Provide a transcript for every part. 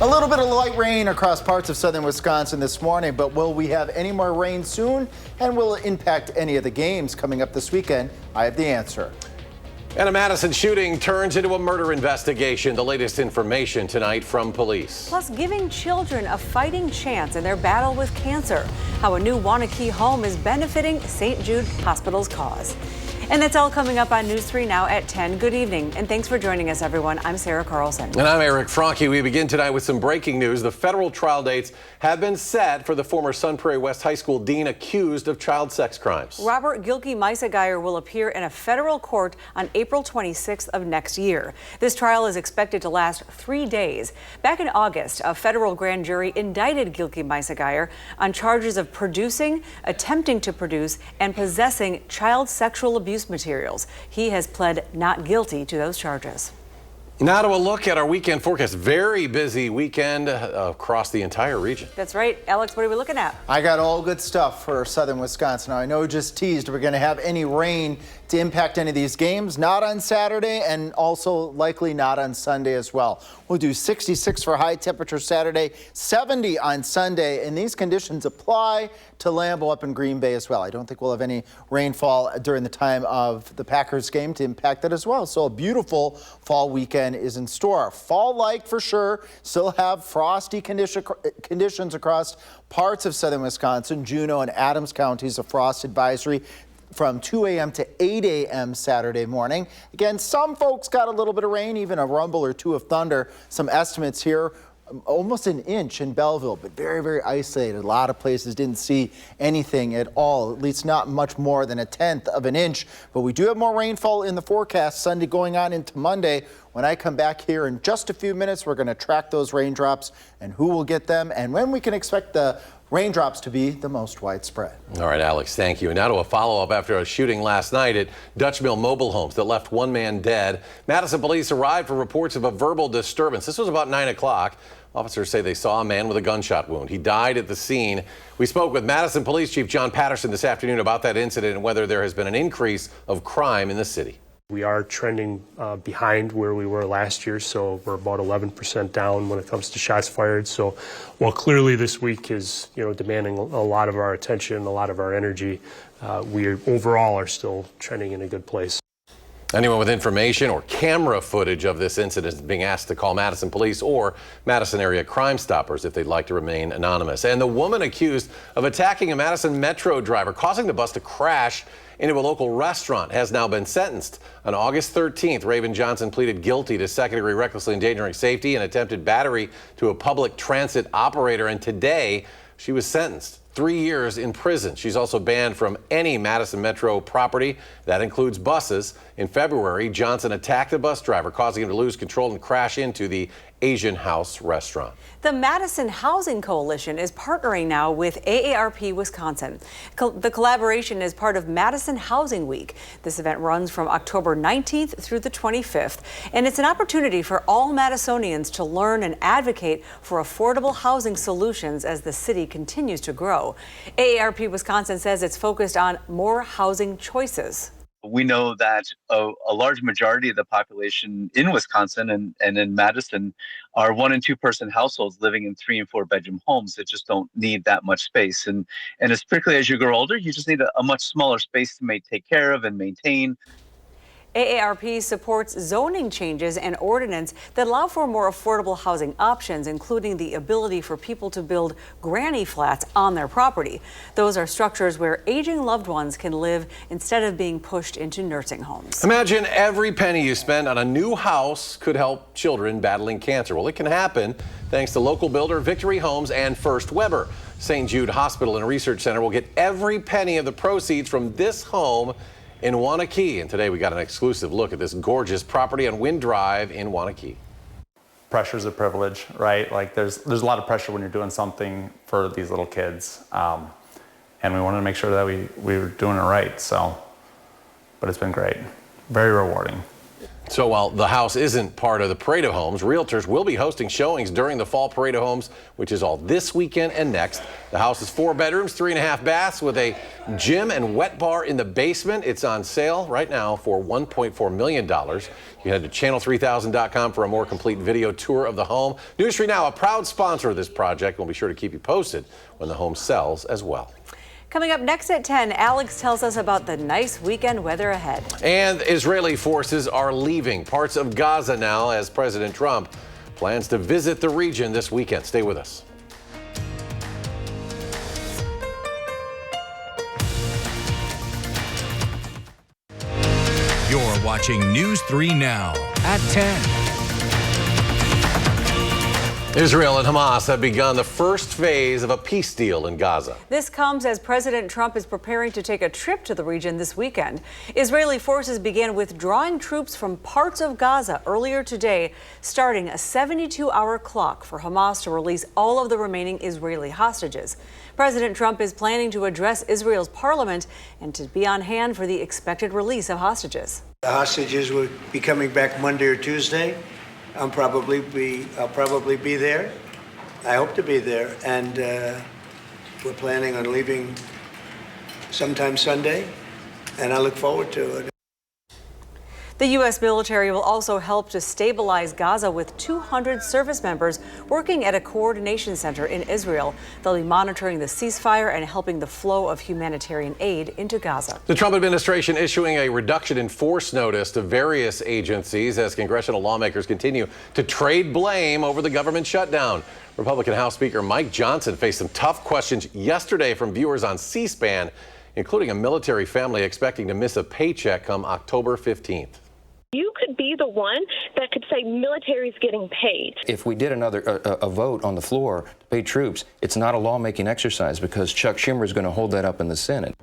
A little bit of light rain across parts of southern Wisconsin this morning, but will we have any more rain soon? And will it impact any of the games coming up this weekend? I have the answer. And a Madison shooting turns into a murder investigation. The latest information tonight from police. Plus, giving children a fighting chance in their battle with cancer. How a new Waunakee home is benefiting St. Jude Hospital's cause. And that's all coming up on News 3 now at 10. Good evening, and thanks for joining us, everyone. I'm Sarah Carlson. And I'm Eric Franke. We begin tonight with some breaking news. The federal trial dates have been set for the former Sun Prairie West High School dean accused of child sex crimes. Robert Gilkey Meisegeier will appear in a federal court on April 26th of next year. This trial is expected to last 3 days. Back in August, a federal grand jury indicted Gilkey Meisegeier on charges of producing, attempting to produce, and possessing child sexual abuse materials. He has pled not guilty to those charges. Now to a look at our weekend forecast. Very busy weekend across the entire region. That's right. Alex, what are we looking at? I got all good stuff for southern Wisconsin. Now, I know we just teased we're going to have any rain to impact any of these games. Not on Saturday, and also likely not on Sunday as well. We'll do 66 for high temperature Saturday, 70 on Sunday, and these conditions apply to Lambeau up in Green Bay as well. I don't think we'll have any rainfall during the time of the Packers game to impact that as well. So a beautiful fall weekend is in store. Fall-like for sure. Still have frosty conditions across parts of southern Wisconsin. Juneau and Adams counties, a frost advisory from 2 a.m. to 8 a.m. Saturday morning. Again, some folks got a little bit of rain, even a rumble or two of thunder. Some estimates here, almost an inch in Belleville, but very, very isolated. A lot of places didn't see anything at all, at least not much more than 1/10 of an inch. But we do have more rainfall in the forecast Sunday going on into Monday. When I come back here in just a few minutes, we're going to track those raindrops and who will get them and when we can expect the raindrops to be the most widespread. All right, Alex, thank you. And now to a follow-up after a shooting last night at Dutch Mill Mobile Homes that left one man dead. Madison police arrived for reports of a verbal disturbance. This was about 9 o'clock. Officers say they saw a man with a gunshot wound. He died at the scene. We spoke with Madison Police Chief John Patterson this afternoon about that incident and whether there has been an increase of crime in the city. We are trending behind where we were last year, so we're about 11% down when it comes to shots fired. So while clearly this week is demanding a lot of our attention, a lot of our energy, we overall are still trending in a good place. Anyone with information or camera footage of this incident is being asked to call Madison Police or Madison Area Crime Stoppers if they'd like to remain anonymous. And the woman accused of attacking a Madison Metro driver, causing the bus to crash into a local restaurant, has now been sentenced. On August 13th, Raven Johnson pleaded guilty to second-degree recklessly endangering safety and attempted battery to a public transit operator. And today, she was sentenced 3 years in prison. She's also banned from any Madison Metro property. That includes buses. In February, Johnson attacked a bus driver, causing him to lose control and crash into the Asian House restaurant. The Madison Housing Coalition is partnering now with AARP Wisconsin. The collaboration is part of Madison Housing Week. This event runs from October 19th through the 25th, and it's an opportunity for all Madisonians to learn and advocate for affordable housing solutions as the city continues to grow. AARP Wisconsin says it's focused on more housing choices. We know that a large majority of the population in Wisconsin and in Madison are 1- and 2-person households living in 3- and 4-bedroom homes that just don't need that much space. And it's particularly as you grow older, you just need a much smaller space to take care of and maintain. AARP supports zoning changes and ordinance that allow for more affordable housing options, including the ability for people to build granny flats on their property. Those are structures where aging loved ones can live instead of being pushed into nursing homes. Imagine every penny you spend on a new house could help children battling cancer. Well, it can happen thanks to local builder Victory Homes and First Weber. St. Jude Hospital and Research Center will get every penny of the proceeds from this home in Waunakee. And today we got an exclusive look at this gorgeous property on Wind Drive in Waunakee. Pressure's a privilege, right? Like there's a lot of pressure when you're doing something for these little kids. And we wanted to make sure that we were doing it right. So, but it's been great, very rewarding. So while the house isn't part of the Parade of Homes, realtors will be hosting showings during the Fall Parade of Homes, which is all this weekend and next. The house is 4 bedrooms, 3.5 baths with a gym and wet bar in the basement. It's on sale right now for $1.4 million. You can head to channel3000.com for a more complete video tour of the home. News 3 Now, a proud sponsor of this project. We'll be sure to keep you posted when the home sells as well. Coming up next at 10, Alex tells us about the nice weekend weather ahead. And Israeli forces are leaving parts of Gaza now as President Trump plans to visit the region this weekend. Stay with us. You're watching News 3 Now at 10. Israel and Hamas have begun the first phase of a peace deal in Gaza. This comes as President Trump is preparing to take a trip to the region this weekend. Israeli forces began withdrawing troops from parts of Gaza earlier today, starting a 72-hour clock for Hamas to release all of the remaining Israeli hostages. President Trump is planning to address Israel's parliament and to be on hand for the expected release of hostages. The hostages will be coming back Monday or Tuesday. I'll probably be there. I hope to be there, and we're planning on leaving sometime Sunday, and I look forward to it. The U.S. military will also help to stabilize Gaza with 200 service members working at a coordination center in Israel. They'll be monitoring the ceasefire and helping the flow of humanitarian aid into Gaza. The Trump administration issuing a reduction in force notice to various agencies as congressional lawmakers continue to trade blame over the government shutdown. Republican House Speaker Mike Johnson faced some tough questions yesterday from viewers on C-SPAN, including a military family expecting to miss a paycheck come October 15th. You could be the one that could say military's getting paid. If we did a vote on the floor to pay troops, it's not a lawmaking exercise because Chuck Schumer is going to hold that up in the Senate.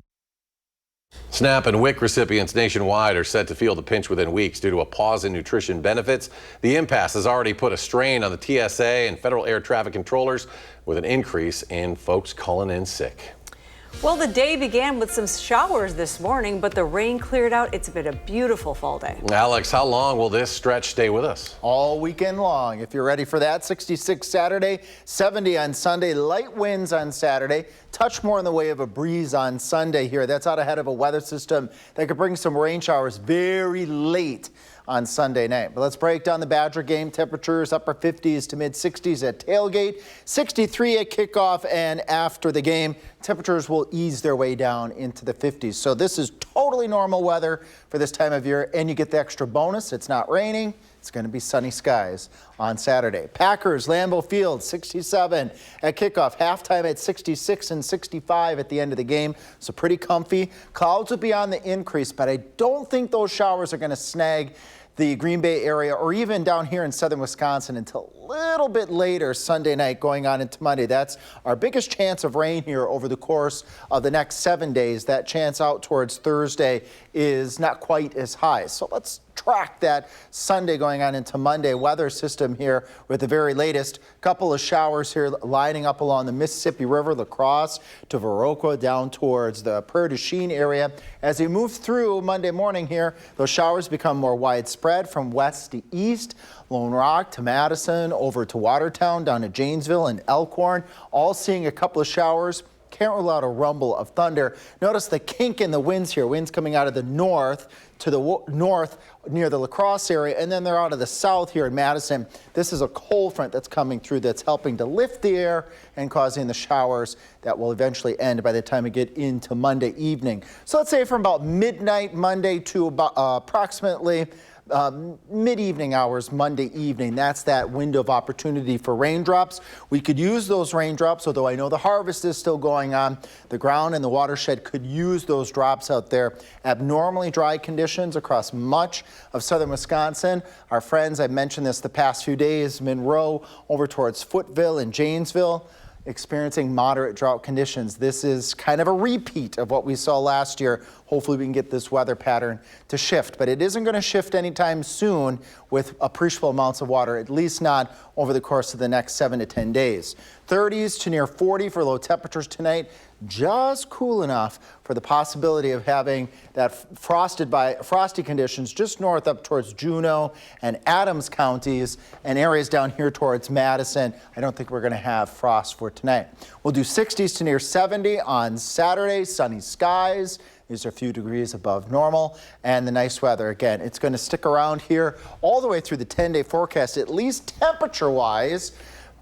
SNAP and WIC recipients nationwide are set to feel the pinch within weeks due to a pause in nutrition benefits. The impasse has already put a strain on the TSA and federal air traffic controllers with an increase in folks calling in sick. Well, the day began with some showers this morning, but the rain cleared out. It's been a beautiful fall day. Alex, how long will this stretch stay with us? All weekend long. If you're ready for that, 66 Saturday, 70 on Sunday, light winds on Saturday, touch more in the way of a breeze on Sunday here. That's out ahead of a weather system that could bring some rain showers very late on Sunday night. But let's break down the Badger game. Temperatures upper 50s to mid 60s at tailgate, 63 at kickoff, and after the game, temperatures will ease their way down into the 50s. So this is totally normal weather for this time of year, and you get the extra bonus. It's not raining. It's going to be sunny skies on Saturday. Packers, Lambeau Field, 67 at kickoff. Halftime at 66 and 65 at the end of the game. So pretty comfy. Clouds will be on the increase, but I don't think those showers are going to snag the Green Bay area or even down here in southern Wisconsin until a little bit later Sunday night going on into Monday. That's our biggest chance of rain here over the course of the next 7 days. That chance out towards Thursday is not quite as high. So let's track that Sunday going on into Monday weather system here with the very latest. Couple of showers here lining up along the Mississippi River, La Crosse to Viroqua down towards the Prairie du Chien area. As we move through Monday morning here, those showers become more widespread from west to east. Lone Rock to Madison, over to Watertown, down to Janesville and Elkhorn, all seeing a couple of showers. Can't rule out a rumble of thunder. Notice the kink in the winds here. Winds coming out of the north to the north near the La Crosse area, and then they're out of the south here in Madison. This is a cold front that's coming through that's helping to lift the air and causing the showers that will eventually end by the time we get into Monday evening. So let's say from about midnight Monday to about approximately mid-evening hours Monday evening. That's that window of opportunity for raindrops. We could use those raindrops, although I know the harvest is still going on. The ground and the watershed could use those drops out there. Abnormally dry conditions across much of southern Wisconsin. Our friends, I've mentioned this the past few days, Monroe over towards Footville and Janesville, experiencing moderate drought conditions. This is kind of a repeat of what we saw last year. Hopefully we can get this weather pattern to shift, but it isn't going to shift anytime soon with appreciable amounts of water, at least not over the course of the next 7 to 10 days. 30s to near 40 for low temperatures tonight. Just cool enough for the possibility of having that frosty conditions just north up towards Juneau and Adams counties and areas down here towards Madison. I don't think we're going to have frost for tonight. We'll do 60s to near 70 on Saturday, sunny skies. These are a few degrees above normal, and the nice weather. Again, it's going to stick around here all the way through the 10-day forecast, at least temperature-wise.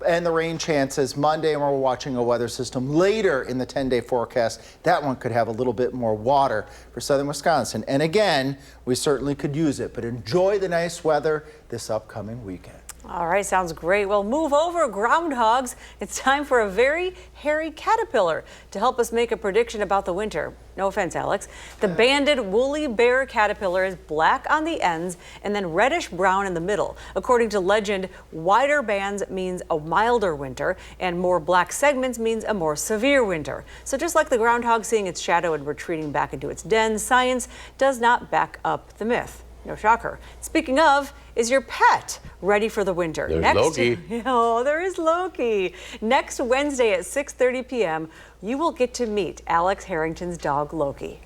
And the rain chances Monday, and we're watching a weather system later in the 10-day forecast. That one could have a little bit more water for southern Wisconsin. And again, we certainly could use it, but enjoy the nice weather this upcoming weekend. All right, sounds great. Well, move over, groundhogs. It's time for a very hairy caterpillar to help us make a prediction about the winter. No offense, Alex. The banded woolly bear caterpillar is black on the ends and then reddish brown in the middle. According to legend, wider bands means a milder winter and more black segments means a more severe winter. So just like the groundhog seeing its shadow and retreating back into its den, science does not back up the myth. No shocker. Speaking of, is your pet ready for the winter? There's Loki. Oh, there is Loki. Next Wednesday at 6:30 p.m., you will get to meet Alex Harrington's dog, Loki.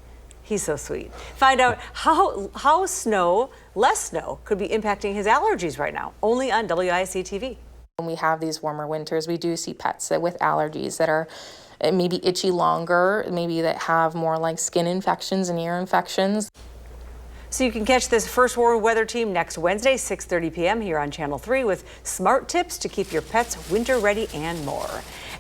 He's so sweet. Find out how less snow could be impacting his allergies right now, only on WISC TV. When we have these warmer winters, we do see pets with allergies that are maybe itchy longer, maybe that have more like skin infections and ear infections. So you can catch this First Warn Weather Team next Wednesday, 6:30 p.m. here on Channel 3 with smart tips to keep your pets winter ready and more.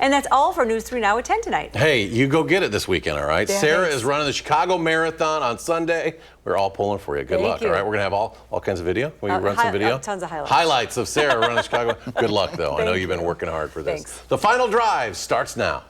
And that's all for News 3 Now at 10 tonight. Hey, you go get it this weekend, all right? Yeah, Sarah thanks. is running the Chicago Marathon on Sunday. We're all pulling for you. Good Thank luck, you. all right? We're going to have all kinds of video. Will you run some video? Tons of highlights. Highlights of Sarah running the Chicago. Good luck, though. I know Thank you've been you. working hard for this. Thanks. The final drive starts now.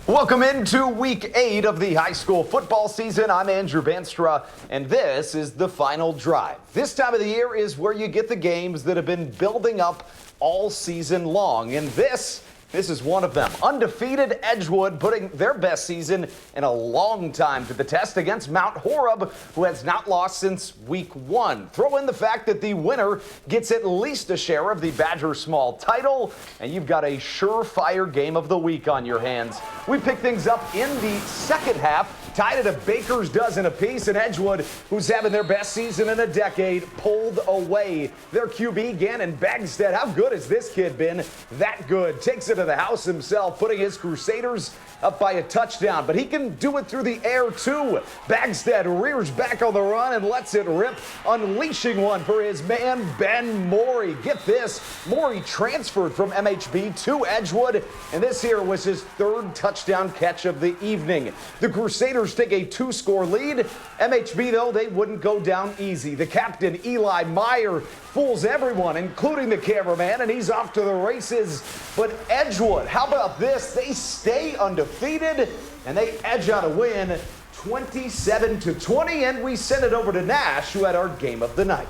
Welcome into week 8 of the high school football season. I'm Andrew Banstra, and this is the final drive. This time of the year is where you get the games that have been building up all season long, and this is one of them. Undefeated Edgewood putting their best season in a long time to the test against Mount Horeb, who has not lost since week 1. Throw in the fact that the winner gets at least a share of the Badger Small title, and you've got a surefire game of the week on your hands. We pick things up in the second half, tied at a baker's dozen apiece, and Edgewood, who's having their best season in a decade, pulled away. Their QB, Gannon Bagstead, how good has this kid been? That good. Takes it to the house himself, putting his Crusaders up by a touchdown, but he can do it through the air too. Bagstead rears back on the run and lets it rip, unleashing one for his man Ben Morey. Get this, Morey transferred from MHB to Edgewood, and this here was his third touchdown catch of the evening. The Crusaders take a 2-score lead. MHB, though, they wouldn't go down easy. The captain, Eli Meyer, fools everyone, including the cameraman, and he's off to the races. But Edgewood, how about this? They stay undefeated, and they edge out a win 27-20, and we send it over to Nash, who had our game of the night.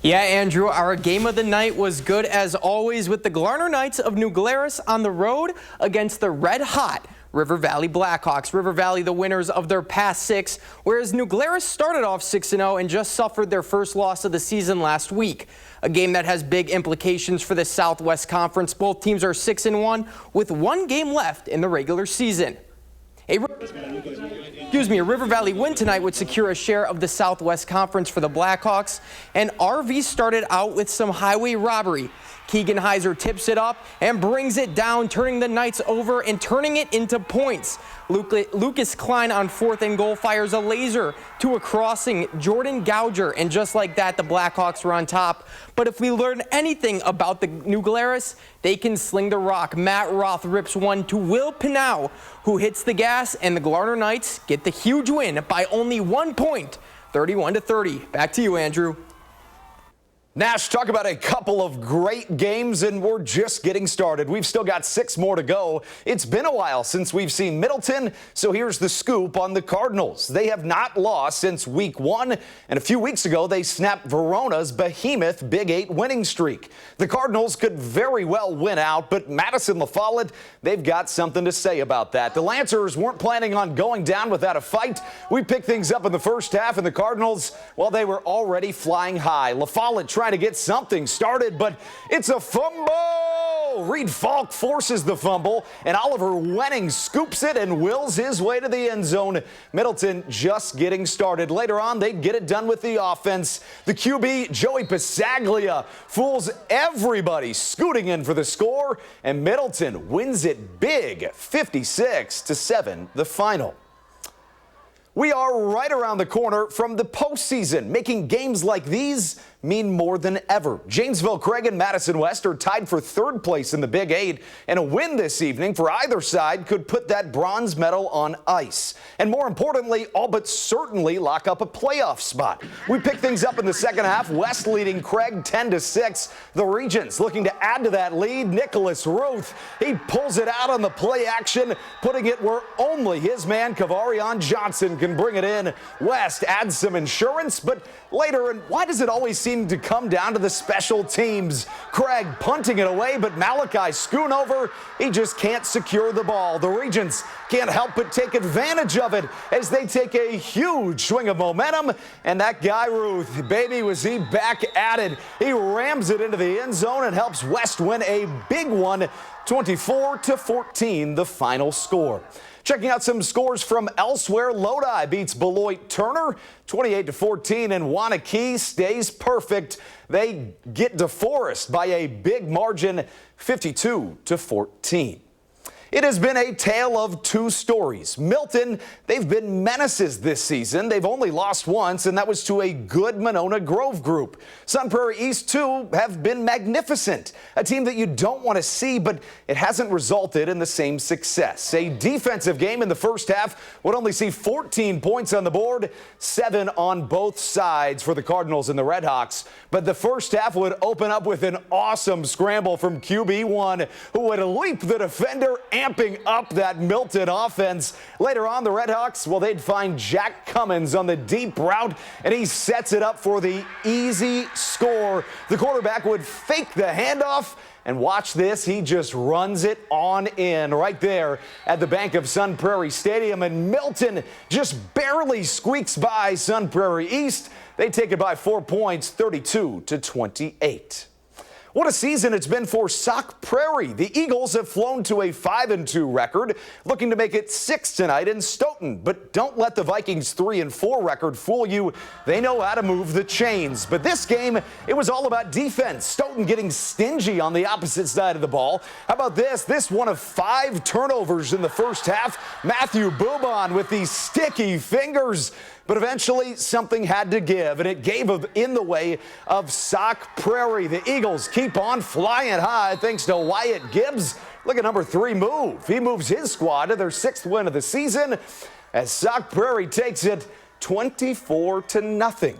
Yeah, Andrew, our game of the night was good as always with the Glarner Knights of New Glarus on the road against the red-hot River Valley Blackhawks. River Valley the winners of their past 6, whereas New Glarus started off 6-0 and just suffered their first loss of the season last week. A game that has big implications for the Southwest Conference. Both teams are 6-1 with 1 game left in the regular season. A River Valley win tonight would secure a share of the Southwest Conference for the Blackhawks. And RV started out with some highway robbery. Keegan Heiser tips it up and brings it down, turning the Knights over and turning it into points. Lucas Klein on 4th and goal fires a laser to a crossing Jordan Gouger, and just like that, the Blackhawks were on top. But if we learn anything about the New Glarus, they can sling the rock. Matt Roth rips one to Will Pinau, who hits the gas, and the Glarner Knights get the huge win by only 1 point, 31-30. Back to you, Andrew. Nash, talk about a couple of great games, and we're just getting started. We've still got 6 more to go. It's been a while since we've seen Middleton, so here's the scoop on the Cardinals. They have not lost since week 1, and a few weeks ago they snapped Verona's behemoth Big 8 winning streak. The Cardinals could very well win out, but Madison La Follette, they've got something to say about that. The Lancers weren't planning on going down without a fight. We picked things up in the first half, and the Cardinals, well, they were already flying high. La Follette trying to get something started, but it's a fumble. Reed Falk forces the fumble, and Oliver Wenning scoops it and wills his way to the end zone. Middleton just getting started. Later on, they get it done with the offense. The QB, Joey Passaglia, fools everybody, scooting in for the score, and Middleton wins it big, 56-7, the final. We are right around the corner from the postseason, making games like these mean more than ever. Janesville, Craig, and Madison West are tied for 3rd place in the Big 8, and a win this evening for either side could put that bronze medal on ice. And more importantly, all but certainly lock up a playoff spot. We pick things up in the second half, West leading Craig 10-6. The Regents looking to add to that lead. Nicholas Ruth, he pulls it out on the play action, putting it where only his man Kavarian Johnson can bring it in. West adds some insurance, but later, and why does it always seem to come down to the special teams? Craig punting it away, but Malachi Schoonover, he just can't secure the ball. The Regents can't help but take advantage of it as they take a huge swing of momentum, and that guy Ruth, baby, was he back at it. He rams it into the end zone and helps West win a big one, 24-14, the final score. Checking out some scores from elsewhere, Lodi beats Beloit Turner 28-14, and Wanakee stays perfect. They get DeForest by a big margin, 52-14. It has been a tale of 2 stories. Milton, they've been menaces this season. They've only lost once, and that was to a good Monona Grove group. Sun Prairie East, too, have been magnificent. A team that you don't want to see, but it hasn't resulted in the same success. A defensive game in the first half would only see 14 points on the board, 7 on both sides for the Cardinals and the Redhawks. But the first half would open up with an awesome scramble from QB1, who would leap the defender, amping up that Milton offense. Later on, the Redhawks, well, they'd find Jack Cummins on the deep route, and he sets it up for the easy score. The quarterback would fake the handoff, and watch this, he just runs it on in right there at the bank of Sun Prairie Stadium, and Milton just barely squeaks by Sun Prairie East. They take it by 4 points, 32-28. What a season it's been for Sauk Prairie. The Eagles have flown to a 5-2 record, looking to make it 6 tonight in Stoughton. But don't let the Vikings' 3-4 record fool you. They know how to move the chains. But this game, it was all about defense. Stoughton getting stingy on the opposite side of the ball. How about this? This one of 5 turnovers in the first half. Matthew Boubon with these sticky fingers. But eventually, something had to give, and it gave in the way of Sauk Prairie. The Eagles keep on flying high thanks to Wyatt Gibbs. Look at number 3 move. He moves his squad to their 6th win of the season as Sauk Prairie takes it 24-0.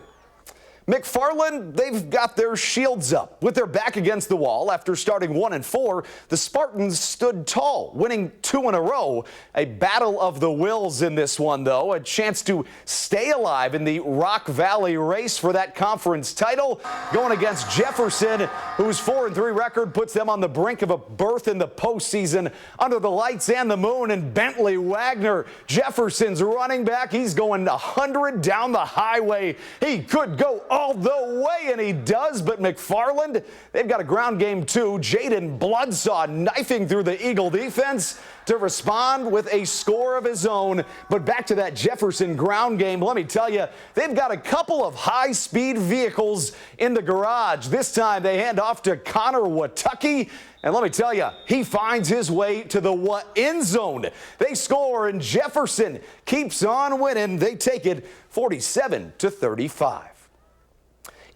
McFarland, they've got their shields up. With their back against the wall after starting 1-4, the Spartans stood tall, winning 2 in a row. A battle of the wills in this one, though. A chance to stay alive in the Rock Valley race for that conference title. Going against Jefferson, whose 4-3 record puts them on the brink of a berth in the postseason under the lights and the moon. And Bentley Wagner, Jefferson's running back, he's going 100 down the highway. He could go all the way, and he does, but McFarland, they've got a ground game too. Jaden Bloodsaw knifing through the Eagle defense to respond with a score of his own. But back to that Jefferson ground game, let me tell you, they've got a couple of high-speed vehicles in the garage. This time they hand off to Connor Watucky, and let me tell you, he finds his way to the end zone. They score, and Jefferson keeps on winning. They take it 47-35.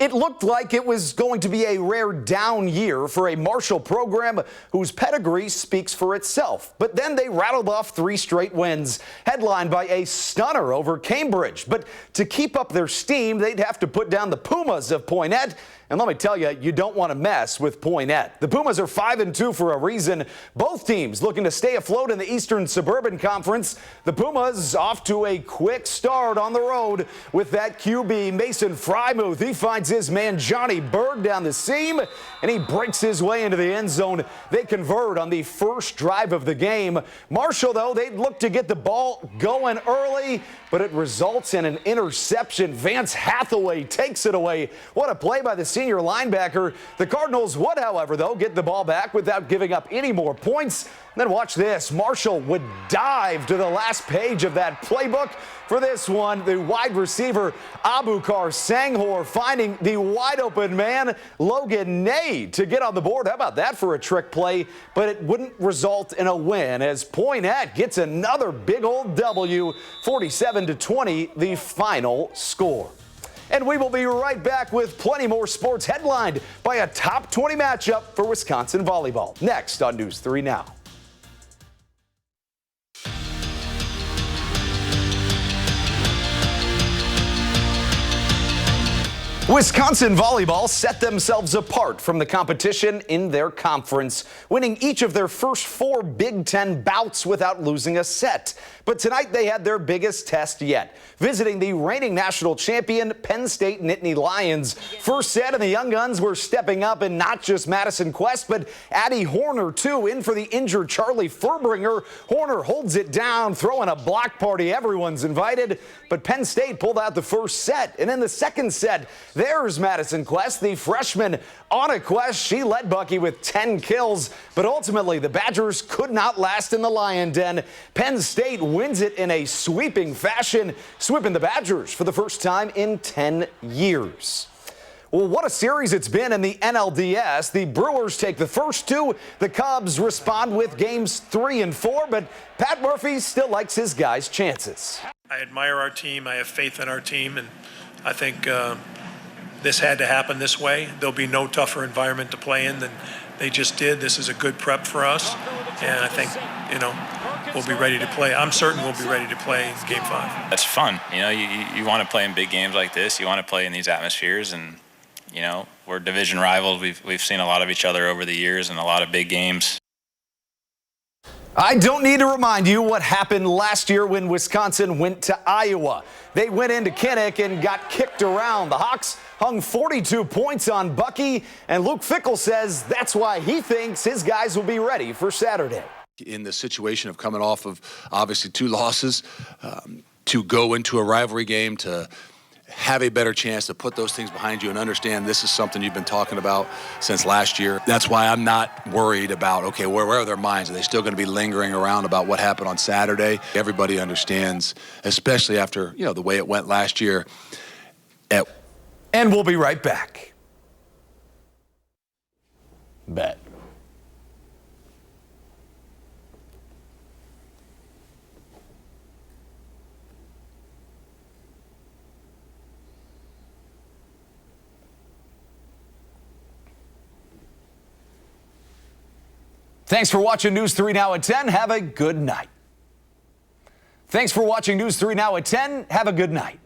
It looked like it was going to be a rare down year for a Marshall program whose pedigree speaks for itself. But then they rattled off 3 straight wins, headlined by a stunner over Cambridge. But to keep up their steam, they'd have to put down the Pumas of Poynette. And let me tell you, you don't want to mess with Poynette. The Pumas are 5-2 for a reason. Both teams looking to stay afloat in the Eastern Suburban Conference. The Pumas off to a quick start on the road with that QB, Mason Frymuth. He finds his man Johnny Berg down the seam, and he breaks his way into the end zone. They convert on the first drive of the game. Marshall, though, they look to get the ball going early, but it results in an interception. Vance Hathaway takes it away. What a play by the senior linebacker. The Cardinals would, however, though, get the ball back without giving up any more points. Then watch this. Marshall would dive to the last page of that playbook. For this one, the wide receiver, Abukar Sanghor, finding the wide open man, Logan Nade, to get on the board. How about that for a trick play? But it wouldn't result in a win as Poynette gets another big old W, 47-20, the final score. And we will be right back with plenty more sports, headlined by a top 20 matchup for Wisconsin volleyball. Next on News 3 Now. Wisconsin volleyball set themselves apart from the competition in their conference, winning each of their first 4 Big Ten bouts without losing a set. But tonight they had their biggest test yet, visiting the reigning national champion Penn State Nittany Lions. First set, and the Young Guns were stepping up, and not just Madison Quest, but Addie Horner too, in for the injured Charlie Furbringer. Horner holds it down, throwing a block party. Everyone's invited, but Penn State pulled out the first set. And in the second set, there's Madison Quest, the freshman on a quest. She led Bucky with 10 kills, but ultimately the Badgers could not last in the Lion Den. Penn State wins it in a sweeping fashion, sweeping the Badgers for the first time in 10 years. Well, what a series it's been in the NLDS. The Brewers take the first 2. The Cubs respond with games 3 and 4, but Pat Murphy still likes his guys' chances. I admire our team. I have faith in our team, and I think this had to happen this way. There'll be no tougher environment to play in than they just did. This is a good prep for us, and I think, we'll be ready to play. I'm certain we'll be ready to play in Game 5. That's fun. You want to play in big games like this. You want to play in these atmospheres, and, we're division rivals. We've seen a lot of each other over the years and a lot of big games. I don't need to remind you what happened last year when Wisconsin went to Iowa. They went into Kinnick and got kicked around. The Hawks hung 42 points on Bucky, and Luke Fickell says that's why he thinks his guys will be ready for Saturday. In the situation of coming off of obviously 2 losses, to go into a rivalry game, to have a better chance to put those things behind you and understand this is something you've been talking about since last year. That's why I'm not worried about, okay, where are their minds? Are they still going to be lingering around about what happened on Saturday? Everybody understands, especially after, the way it went last year. And we'll be right back. Bet. Thanks for watching News 3 Now at 10. Have a good night. Thanks for watching News 3 Now at 10. Have a good night.